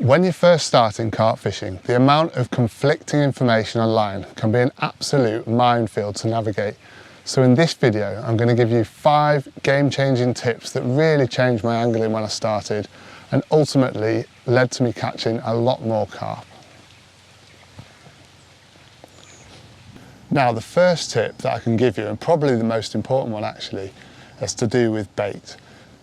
When you're first starting carp fishing, the amount of conflicting information online can be an absolute minefield to navigate. So in this video, I'm going to give you 5 game-changing tips that really changed my angling when I started and ultimately led to me catching a lot more carp. Now, the first tip that I can give you, and probably the most important one actually, has to do with bait.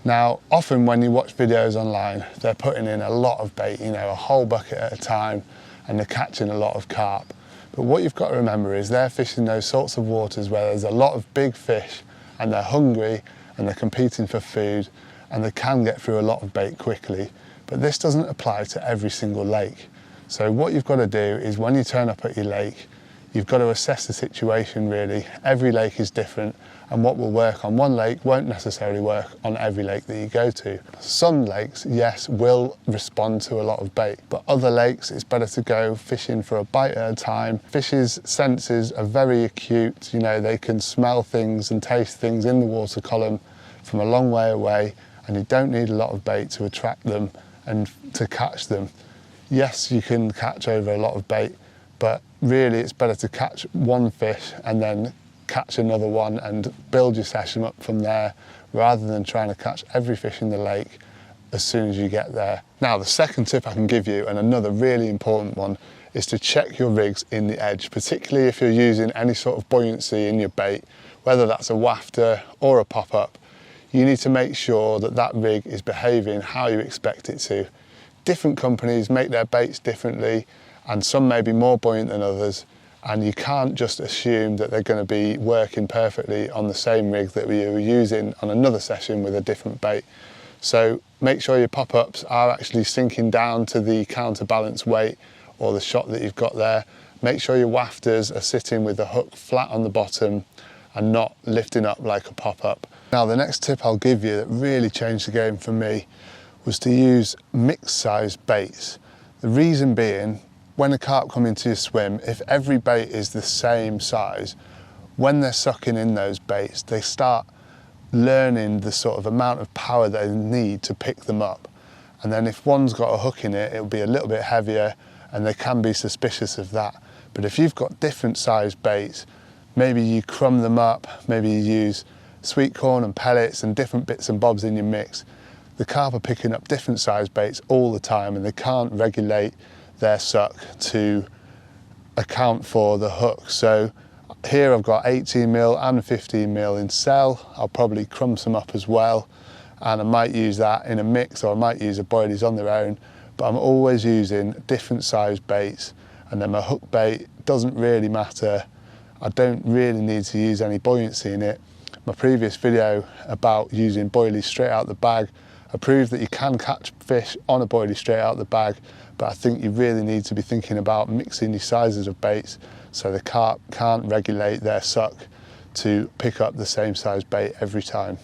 Now, often when you watch videos online, they're putting in a lot of bait, a whole bucket at a time, and they're catching a lot of carp. But what you've got to remember is they're fishing those sorts of waters where there's a lot of big fish and they're hungry and they're competing for food and they can get through a lot of bait quickly. But this doesn't apply to every single lake. So what you've got to do is when you turn up at your lake, you've got to assess the situation really. Every lake is different, and what will work on one lake won't necessarily work on every lake that you go to. Some lakes, yes, will respond to a lot of bait, but other lakes, it's better to go fishing for a bite at a time. Fish's senses are very acute, they can smell things and taste things in the water column from a long way away, and you don't need a lot of bait to attract them and to catch them. Yes, you can catch over a lot of bait, but really it's better to catch one fish and then catch another one and build your session up from there rather than trying to catch every fish in the lake as soon as you get there. Now, the second tip I can give you, and another really important one, is to check your rigs in the edge, particularly if you're using any sort of buoyancy in your bait, whether that's a wafter or a pop-up. You need to make sure that that rig is behaving how you expect it to. Different companies make their baits differently, and some may be more buoyant than others, and you can't just assume that they're going to be working perfectly on the same rig that we were using on another session with a different bait. So make sure your pop-ups are actually sinking down to the counterbalance weight or the shot that you've got there. Make sure your wafters are sitting with the hook flat on the bottom and not lifting up like a pop-up. Now, the next tip I'll give you that really changed the game for me was to use mixed size baits. The reason being, when a carp come into your swim, if every bait is the same size, when they're sucking in those baits, they start learning the sort of amount of power they need to pick them up. And then if one's got a hook in it, it'll be a little bit heavier and they can be suspicious of that. But if you've got different size baits, maybe you crumb them up, maybe you use sweet corn and pellets and different bits and bobs in your mix, the carp are picking up different size baits all the time and they can't regulate their suck to account for the hook. So here I've got 18mm and 15mm in cell. I'll probably crumb some up as well, and I might use that in a mix, or I might use a boilies on their own, but I'm always using different size baits. And then my hook bait doesn't really matter. I don't really need to use any buoyancy in it. My previous video about using boilies straight out the bag, I proved that you can catch fish on a boilie straight out the bag, but I think you really need to be thinking about mixing your sizes of baits so the carp can't regulate their suck to pick up the same size bait every time.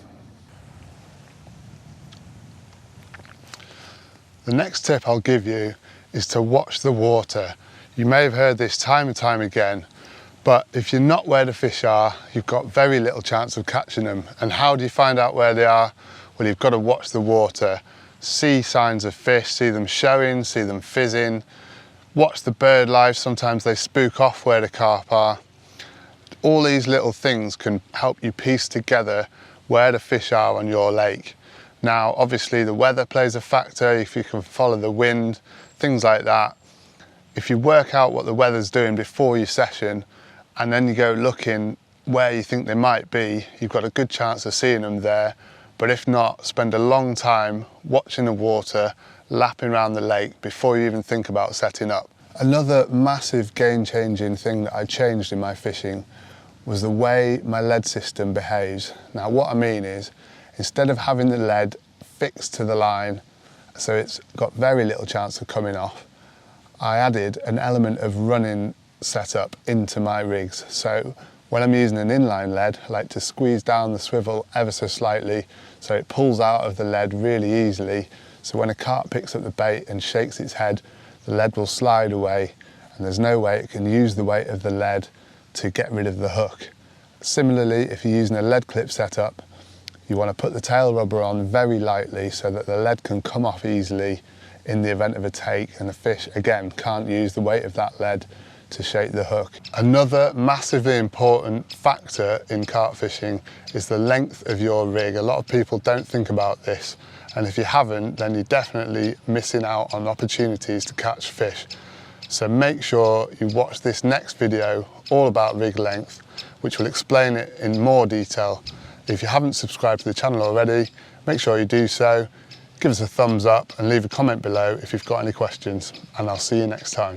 The next tip I'll give you is to watch the water. You may have heard this time and time again, but if you're not where the fish are, you've got very little chance of catching them. And how do you find out where they are? Well, you've got to watch the water, see signs of fish, see them showing, see them fizzing, watch the bird life. Sometimes they spook off where the carp are. All these little things can help you piece together where the fish are on your lake. Now, obviously the weather plays a factor, if you can follow the wind, things like that. If you work out what the weather's doing before your session and then you go looking where you think they might be, you've got a good chance of seeing them there. But if not, spend a long time watching the water, lapping around the lake before you even think about setting up. Another massive game-changing thing that I changed in my fishing was the way my lead system behaves. Now, what I mean is, instead of having the lead fixed to the line, so it's got very little chance of coming off, I added an element of running setup into my rigs. So when I'm using an inline lead, I like to squeeze down the swivel ever so slightly so it pulls out of the lead really easily. So when a carp picks up the bait and shakes its head, the lead will slide away and there's no way it can use the weight of the lead to get rid of the hook. Similarly, if you're using a lead clip setup, you want to put the tail rubber on very lightly so that the lead can come off easily in the event of a take, and the fish, again, can't use the weight of that lead to shake the hook. Another massively important factor in carp fishing is the length of your rig. A lot of people don't think about this, and if you haven't, then you're definitely missing out on opportunities to catch fish. So make sure you watch this next video all about rig length, which will explain it in more detail. If you haven't subscribed to the channel already, make sure you do so. Give us a thumbs up and leave a comment below if you've got any questions, and I'll see you next time.